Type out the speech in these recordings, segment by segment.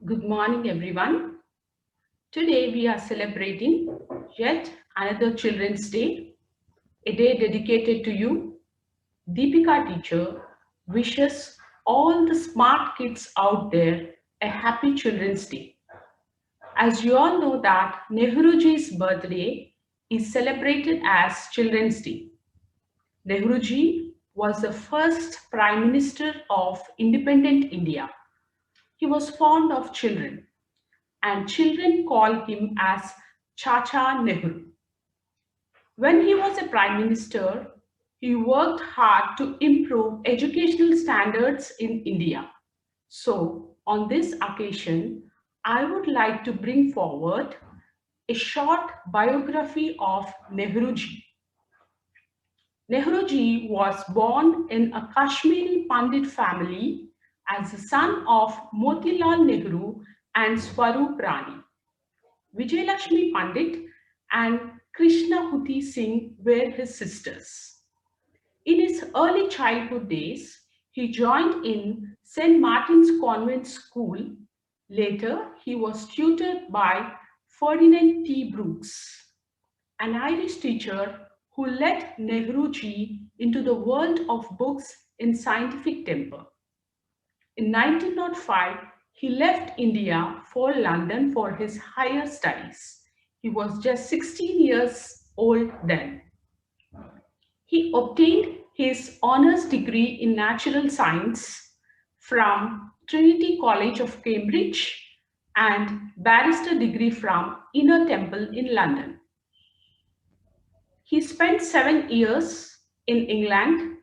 Good morning, everyone. Today we are celebrating yet another Children's Day, a day dedicated to you. Deepika teacher wishes all the smart kids out there a happy Children's Day. As you all know that Nehruji's birthday is celebrated as Children's Day. Nehruji was the first Prime Minister of independent India. He was fond of children and children call him as Chacha Nehru. When he was a prime minister, he worked hard to improve educational standards in India. So, on this occasion, I would like to bring forward a short biography of Nehruji. Nehruji was born in a Kashmiri Pandit family as the son of Motilal Nehru and Swarup Rani. Vijayalakshmi Pandit and Krishnahuti Singh were his sisters. In his early childhood days, he joined in St. Martin's Convent School. Later, he was tutored by Ferdinand T. Brooks, an Irish teacher who led Nehruji into the world of books in scientific temper. In 1905, he left India for London for his higher studies. He was just 16 years old then. He obtained his honours degree in natural science from Trinity College of Cambridge and barrister degree from Inner Temple in London. He spent 7 years in England.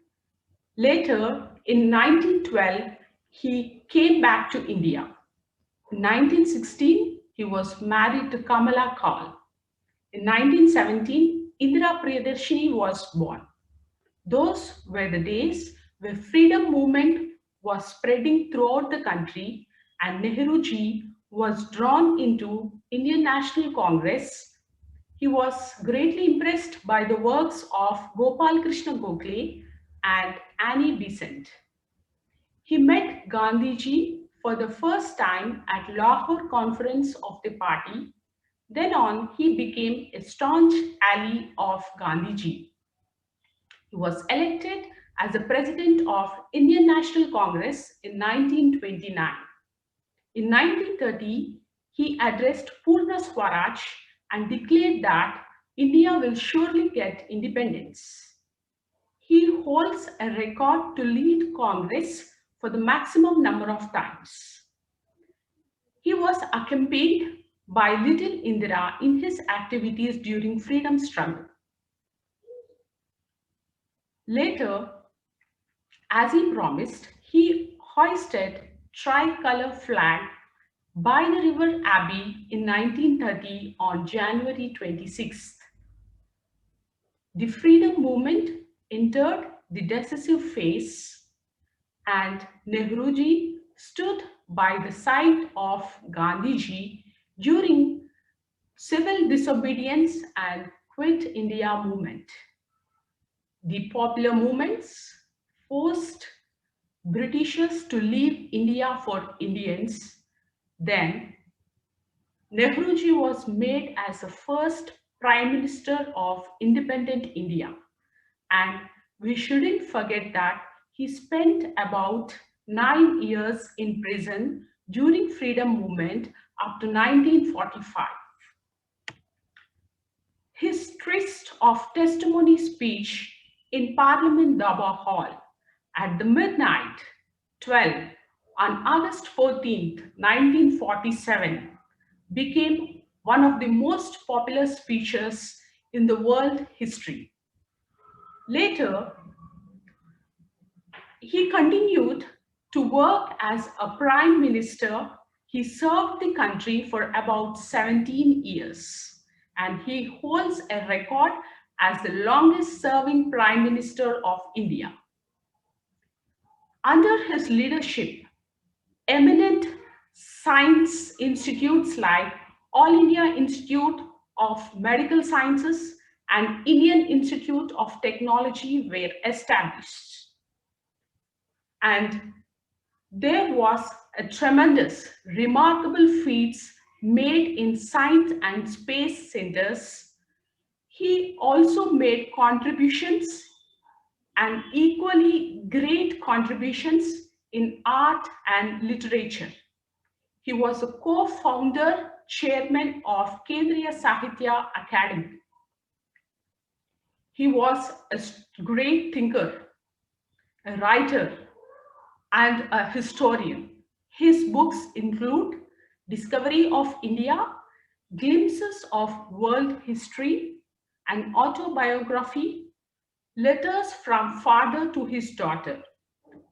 Later, in 1912, he came back to India. In 1916, he was married to Kamala Kaul. In 1917, Indira Priyadarshini was born. Those were the days where freedom movement was spreading throughout the country and Nehruji was drawn into Indian National Congress. He was greatly impressed by the works of Gopal Krishna Gokhale and Annie Besant. He met Gandhiji for the first time at Lahore conference of the party. Then on, he became a staunch ally of Gandhiji. He was elected as the president of Indian National Congress in 1929. In 1930, he addressed Purna Swaraj and declared that India will surely get independence. He holds a record to lead Congress for the maximum number of times. He was accompanied by little Indira in his activities during freedom struggle. Later, as he promised, he hoisted tricolor flag by the River Abbey in 1930 on January 26th. The freedom movement entered the decisive phase and Nehruji stood by the side of Gandhiji during civil disobedience and Quit India movement. The popular movements forced Britishers to leave India for Indians. Then Nehruji was made as the first Prime Minister of independent India. And we shouldn't forget that he spent about 9 years in prison during freedom movement up to 1945. His tryst of testimony speech in Parliament Daba Hall at the midnight 12 on August 14, 1947 became one of the most popular speeches in the world history. Later, he continued to work as a prime minister. He served the country for about 17 years and he holds a record as the longest serving prime minister of India. Under his leadership, eminent science institutes like All India Institute of Medical Sciences and Indian Institute of Technology were established. And there was a tremendous, remarkable feats made in science and space centers. He also made contributions and equally great contributions in art and literature. He was a co-founder, chairman of Kendriya Sahitya Academy. He was a great thinker, a writer, and a historian. His books include Discovery of India, Glimpses of World History, an autobiography, Letters from Father to His Daughter.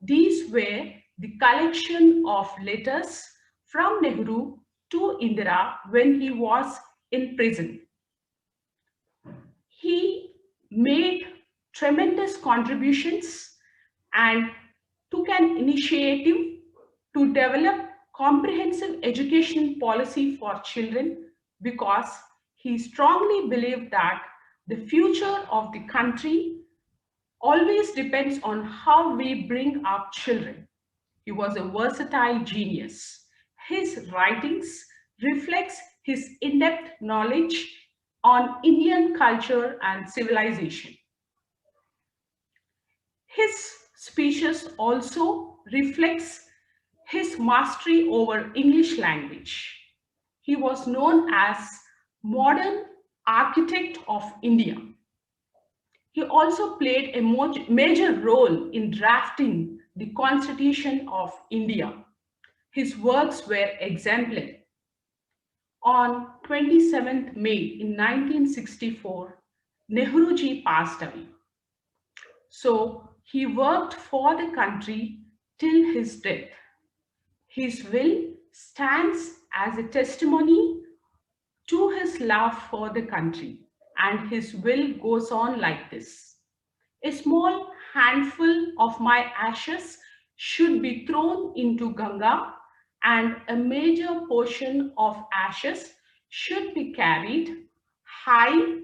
These were the collection of letters from Nehru to Indira when he was in prison. He made tremendous contributions and took an initiative to develop comprehensive education policy for children because he strongly believed that the future of the country always depends on how we bring up children. He was a versatile genius. His writings reflects his in-depth knowledge on Indian culture and civilization. His speeches also reflects his mastery over English language. He was known as modern architect of India. He also played a major role in drafting the Constitution of India. His works were exemplary. On 27th May in 1964, Nehruji passed away. So he worked for the country till his death. His will stands as a testimony to his love for the country, and his will goes on like this. A small handful of my ashes should be thrown into Ganga, and a major portion of ashes should be carried high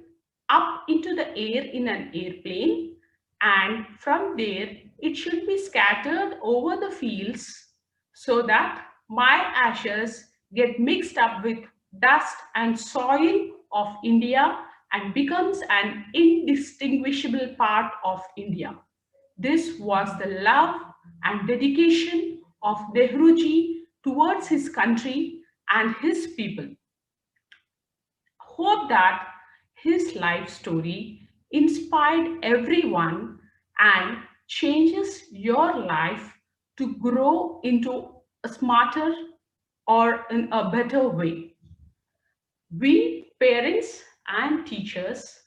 up into the air in an airplane, and from there it should be scattered over the fields so that my ashes get mixed up with dust and soil of India and becomes an indistinguishable part of India. This was the love and dedication of Nehruji towards his country and his people. Hope that his life story inspired everyone and changes your life to grow into a smarter or in a better way. We, parents and teachers,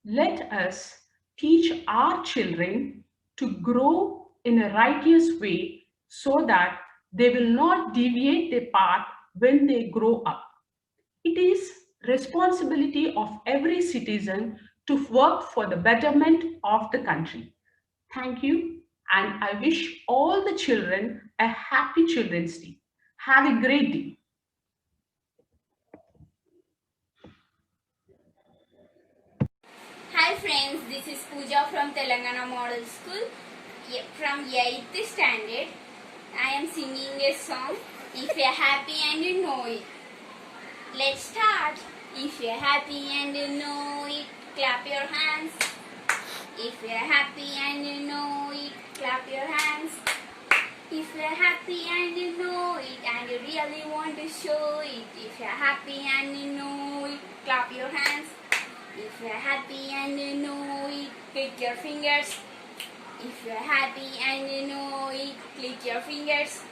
let us teach our children to grow in a righteous way so that they will not deviate their path when they grow up. It is responsibility of every citizen to work for the betterment of the country. Thank you, and I wish all the children a happy Children's Day. Have a great day. Hi friends, this is Pooja from Telangana Model School from 8th standard. I am singing a song, If You're Happy and You Know It. Let's start. If you're happy and you know it, clap your hands. If you're happy and you know it, clap your hands. If you're happy and you know it and you really want to show it, if you're happy and you know it, clap your hands. If you're happy and you know it, click your fingers. If you're happy and you know it, click your fingers.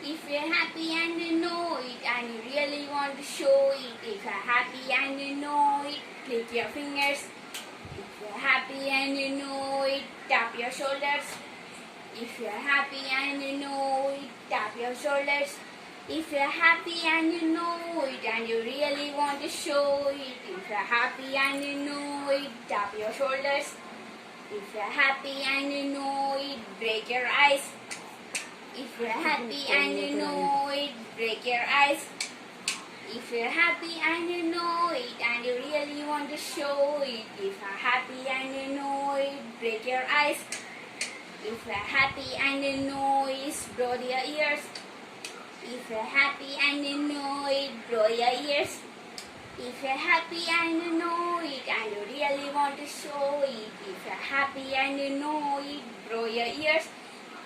If you're happy and you know it and you really want to show it, if you're happy and you know it, click your fingers. If you're happy and you know it, tap your shoulders. If you're happy and you know it, tap your shoulders. If you're happy and you know it and you really want to show it, if you're happy and you know it, tap your shoulders. If you're happy and you know it, break your eyes. If you're happy and you know it, break your eyes. If you're happy and you know it and you really want to show it, if you're happy and you know it, break your eyes. If you're happy and you know it, blow your ears. If you're happy and you know it, blow your ears. If you're happy and you know it and you really want to show it. If you're happy and you know it, blow your ears.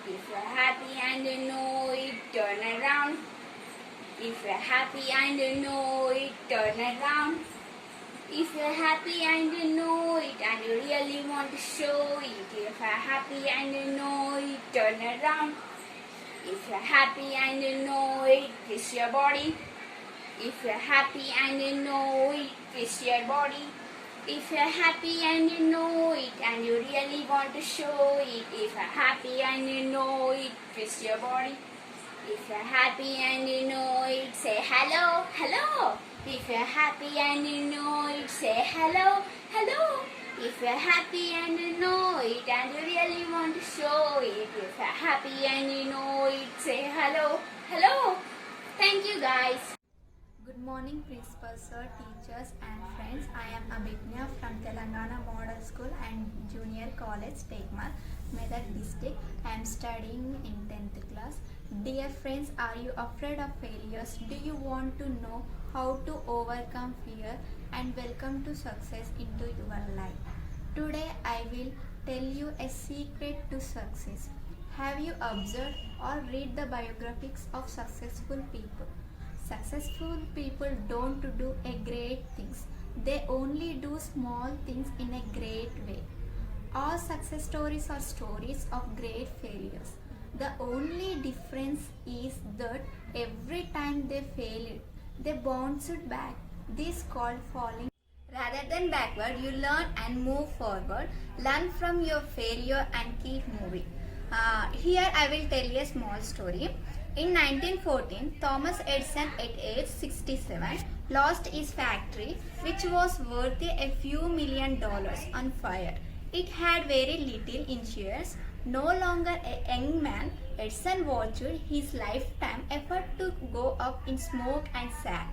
If you're happy and you know it, turn around. If you're happy and you know it, turn around. If you're happy and you know it and you really want to show it. If you're happy and you know it, turn around. If you're happy and you know it, twist your body. If you're happy and you know it, twist your body. If you're happy and you know it and you really want to show it. If you're happy and you know it, twist your body. If you're happy and you know it, say hello, hello. If you're happy and you know it, say hello, hello. If you're happy and you know it and you really want to show it. If you're happy and you know it, say hello, hello. Thank you guys. Good morning, Principal Sir, teachers and friends. I am Abhignya from Telangana Model School and Junior College, Stegmal, Medak District. I am studying in 10th class. Dear friends, are you afraid of failures? Do you want to know how to overcome fear and welcome to success into your life? Today I will tell you a secret to success. Have you observed or read the biographies of successful people? Successful people don't do a great things. They only do small things in a great way. All success stories are stories of great failures. The only difference is that every time they failed, they bounced back. This called falling. Rather than backward, you learn and move forward. Learn from your failure and keep moving. Here I will tell you a small story. In 1914, Thomas Edison at age 67 lost his factory, which was worth a few $1 million on fire. It had very little insurance. No longer a young man, Edison watched his lifetime effort to go up in smoke and sand.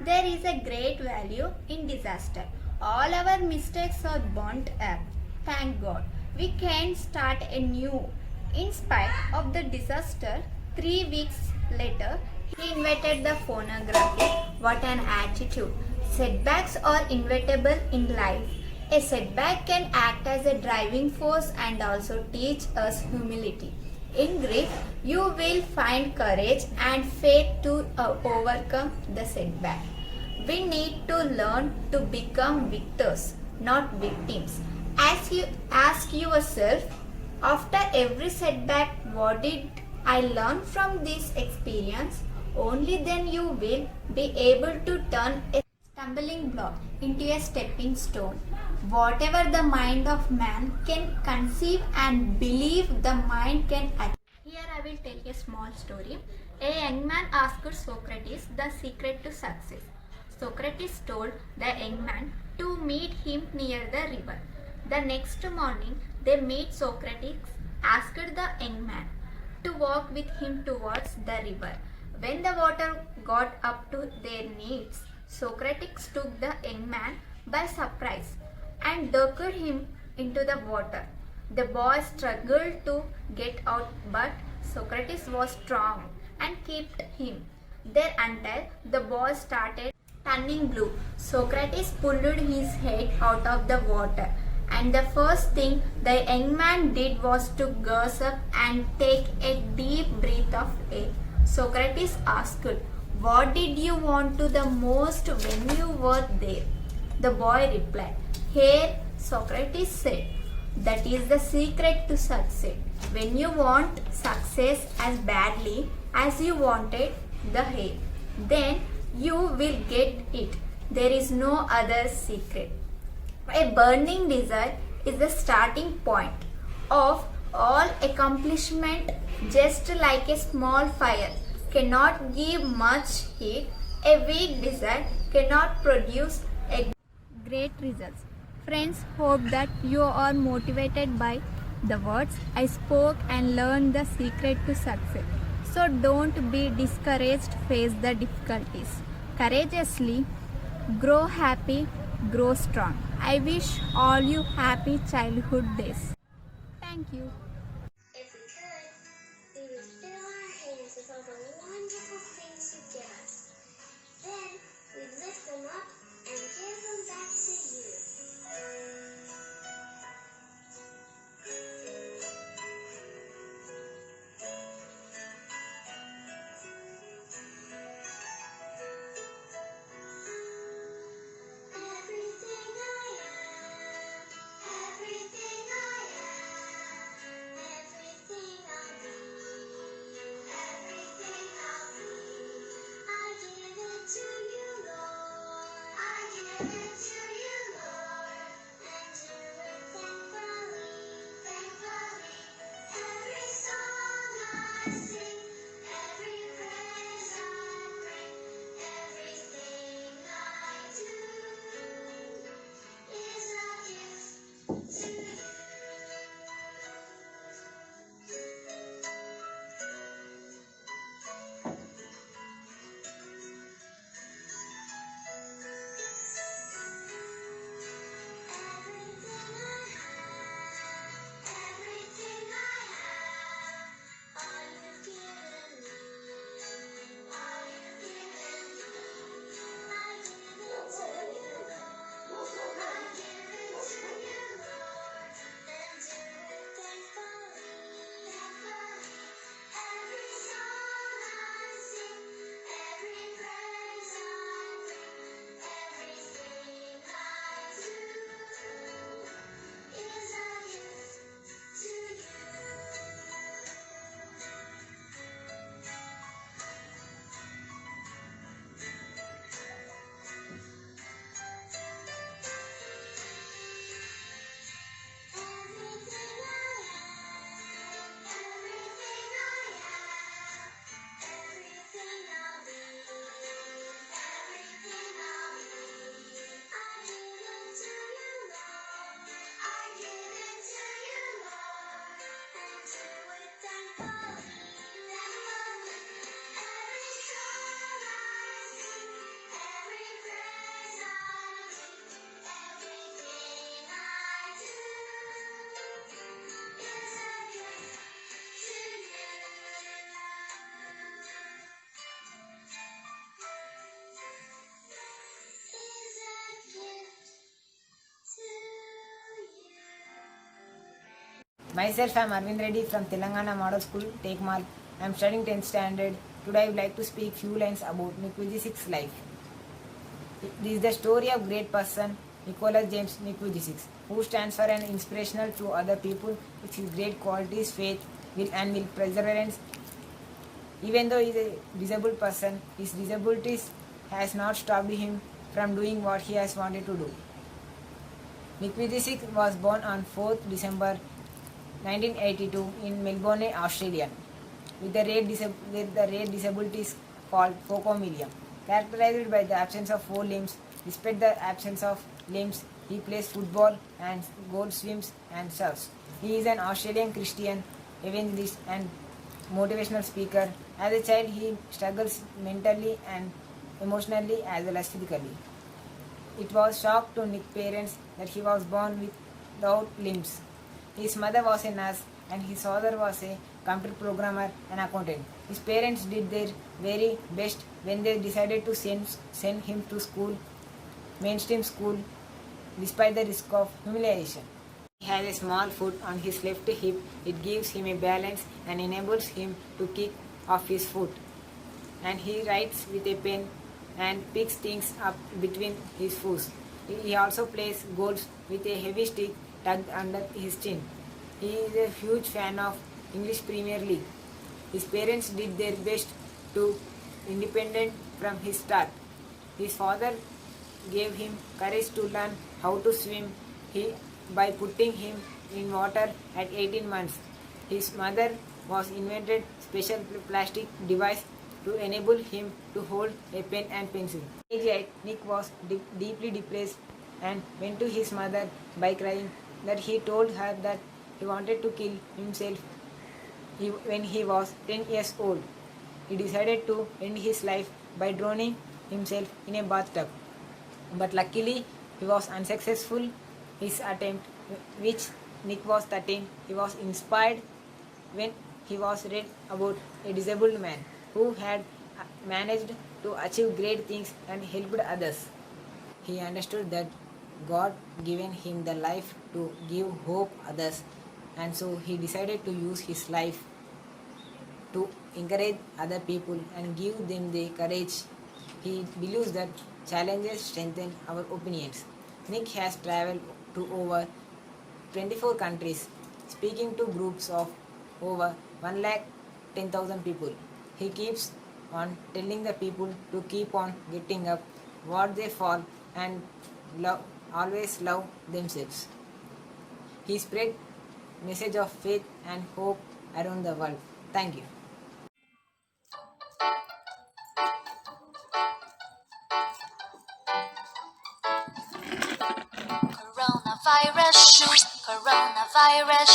There is a great value in disaster. All our mistakes are burnt up. Thank God. We can start anew. In spite of the disaster, 3 weeks later, he invented the phonograph. What an attitude! Setbacks are inevitable in life. A setback can act as a driving force and also teach us humility. In grief, you will find courage and faith to overcome the setback. We need to learn to become victors, not victims. As you ask yourself, after every setback, what did I learn from this experience? Only then you will be able to turn a stumbling block into a stepping stone. Whatever the mind of man can conceive and believe, the mind can achieve. Here I will tell you a small story. A young man asked Socrates the secret to success. Socrates told the young man to meet him near the river. The next morning, they meet. Socrates asked the young man to walk with him towards the river. When the water got up to their knees, Socrates took the young man by surprise and dunked him into the water. The boy struggled to get out, but Socrates was strong and kept him there until the boy started turning blue. Socrates pulled his head out of the water, and the first thing the young man did was to gasp and take a deep breath of air. Socrates asked, "What did you want to the most when you were there?" The boy replied, "Hair." Socrates said, "That is the secret to success. When you want success as badly as you wanted the hair, then you will get it. There is no other secret." A burning desire is the starting point of all accomplishment. Just like a small fire cannot give much heat, a weak desire cannot produce a great results. Friends, hope that you are motivated by the words I spoke and learned the secret to success. So don't be discouraged, face the difficulties courageously, grow happy, grow strong. I wish all you happy childhood days. Thank you. If we could, we would fill our hands places are the wonderful things you give us. Then we lift them up and give them back to you. Everything I am, everything I am, everything I'll be, everything I'll be. I give it to you, Lord. I give it to you, Lord. And do it thankfully, thankfully. Every song I sing, every praise I bring, everything I do is a gift to you. Everything I have, all you've given me, all you've given me. I give it to you, Lord. I give it to you, Lord. And do it thankfully, thankfully. Every song I sing, every praise I bring, everything I do is a gift to you. Everything I am, everything I am, everything I'll be, everything I'll be. I give it to you, Lord. I give it to you, Lord. And do it thankfully, thankfully. Every song I sing, every praise I bring, everything I do is a gift to you. Is a gift to you. Myself, I am Arvind Reddy from Telangana Model School, Tekmal. I am studying 10th standard. Today, I would like to speak few lines about Nikvijicic's life. This is the story of great person Nicholas James Nikvijicic, who stands for an inspirational to other people with his great qualities, faith, will and will perseverance. Even though he is a disabled person, his disabilities has not stopped him from doing what he has wanted to do. Nikvijicic was born on 4th December 1982 in Melbourne, Australia, with the rare disabilities called phocomelia. Characterized by the absence of 4 limbs, despite the absence of limbs, he plays football and goal swims and surfs. He is an Australian Christian evangelist and motivational speaker. As a child, he struggles mentally and emotionally as well as physically. It was shock to Nick's parents that he was born without limbs. His mother was a nurse and his father was a computer programmer and accountant. His parents did their very best when they decided to send him to school, mainstream school, despite the risk of humiliation. He has a small foot on his left hip. It gives him a balance and enables him to kick off his foot. And he writes with a pen and picks things up between his foot. He also plays goals with a heavy stick tucked under his chin. He is a huge fan of English Premier League. His parents did their best to independent from his start. His father gave him courage to learn how to swim by putting him in water at 18 months. His mother was invented special plastic device to enable him to hold a pen and pencil. At age 8, Nick was deeply depressed and went to his mother by crying that he told her that he wanted to kill himself when he was 10 years old. He decided to end his life by drowning himself in a bathtub. But luckily, he was unsuccessful. His attempt, which Nick was 13, he was inspired when he was read about a disabled man who had managed to achieve great things and helped others. He understood that God given him the life to give hope others, and so he decided to use his life to encourage other people and give them the courage. He believes that challenges strengthen our opinions. Nick has traveled to over 24 countries, speaking to groups of over 1,10,000 people. He keeps on telling the people to keep on getting up what they fall and always love themselves. He spread message of faith and hope around the world. Thank you. Coronavirus shoes, coronavirus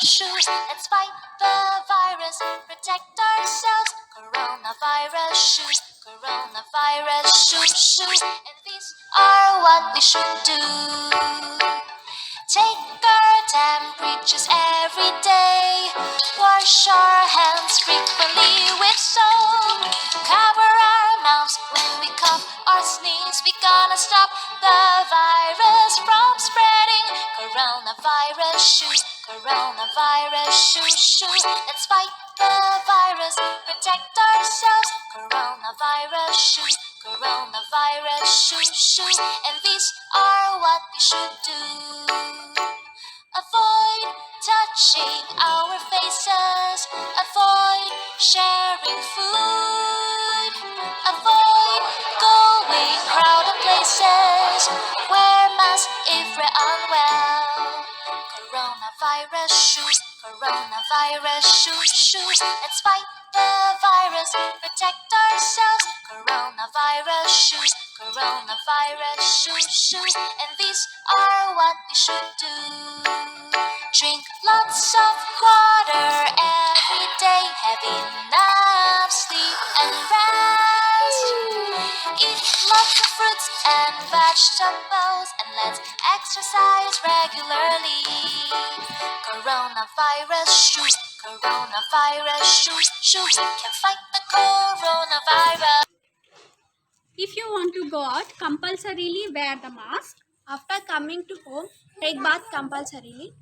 shoes. Let's fight the virus, protect ourselves. Coronavirus shoes, coronavirus shoes. And these are what we should do. Take our temperatures every day. Wash our hands frequently with soap. Cover our mouths when we cough or sneeze. We gotta stop the virus from spreading. Coronavirus shoes, coronavirus shoes. Let's fight the virus, protect ourselves. Coronavirus shoes, coronavirus shoes. And these are what we should do. Avoid touching our faces. Avoid sharing food. Avoid going crowded places. Wear mask if we're unwell. Coronavirus shoes, coronavirus shoes. Let's fight the virus, protect ourselves. Coronavirus shoes, coronavirus shoes. And these are what we should do. Drink lots of water every day. Have enough sleep and rest. Eat lots of fruits and vegetables. And let's exercise regularly. Coronavirus shoes, coronavirus shoes. We can fight the coronavirus. If you want to go out, compulsorily wear the mask. After coming to home, take bath compulsorily.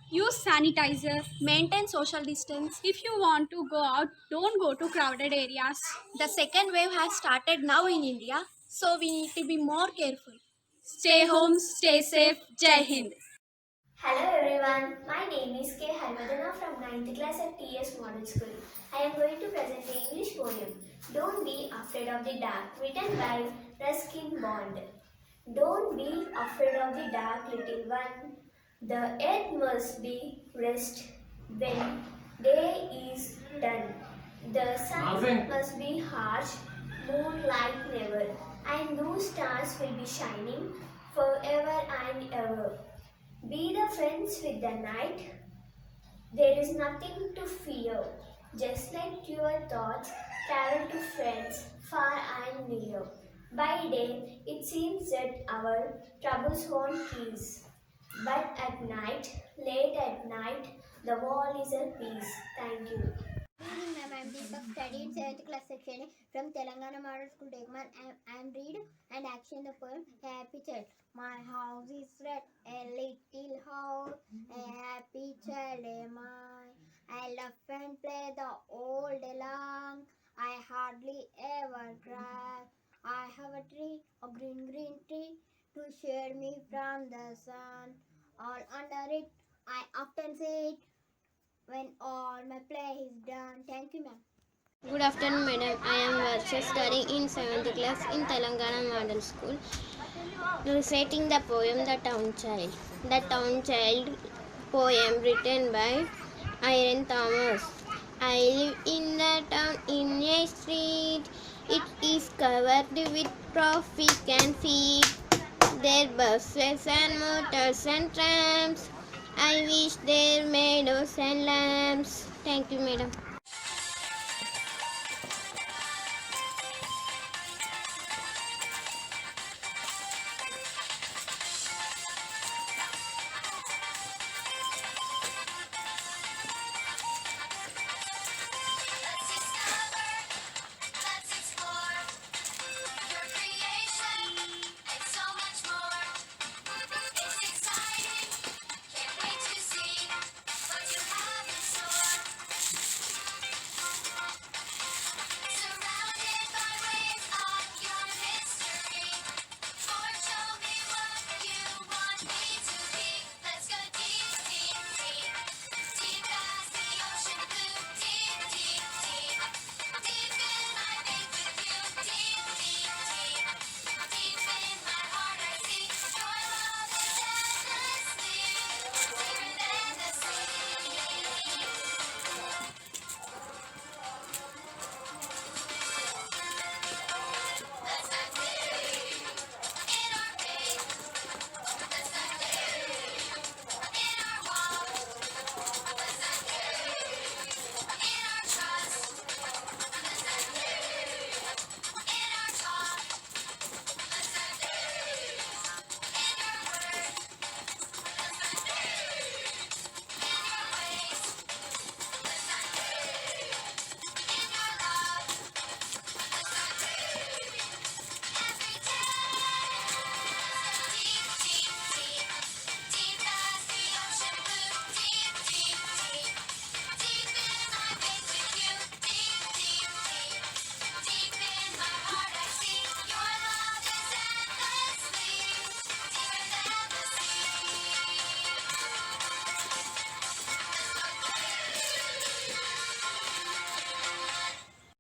Use sanitizer. Maintain social distance. If you want to go out, don't go to crowded areas. The second wave has started now in India, so we need to be more careful. Stay home, stay safe. Jai Hind. Hello everyone, my name is K. Harmadana from 9th class at TS Model School. I am going to present the English poem, Don't Be Afraid of the Dark, written by Ruskin Bond. Don't be afraid of the dark, little one. The earth must be rest when day is done. The sun must be harsh, moonlight never, and no stars will be shining forever and ever. Be the friends with the night. There is nothing to fear. Just let your thoughts travel to friends far and near. By day, it seems that our troubles won't cease. But at night, late at night, the world is at peace. Thank you. Good evening, ma'am. I am Deepak, studying 7th class section A from Telangana Model School, Tekman. I am read and action the poem Happy Child. My house is red, a little house, a happy child am I laugh and play the all day long. I hardly ever cry. I have a tree, a green tree, to shade me from the sun. All under it, I often sit when all my play is done. Thank you, ma'am. Good afternoon, madam. I am Varsha, studying in 7th class in Telangana Model School, reciting the poem The Town Child. The Town Child poem written by Irene Thomas. I live in the town in a street. It is covered with traffic and feet. There buses and motors and trams. I wish there meadows and lamps. Thank you, madam.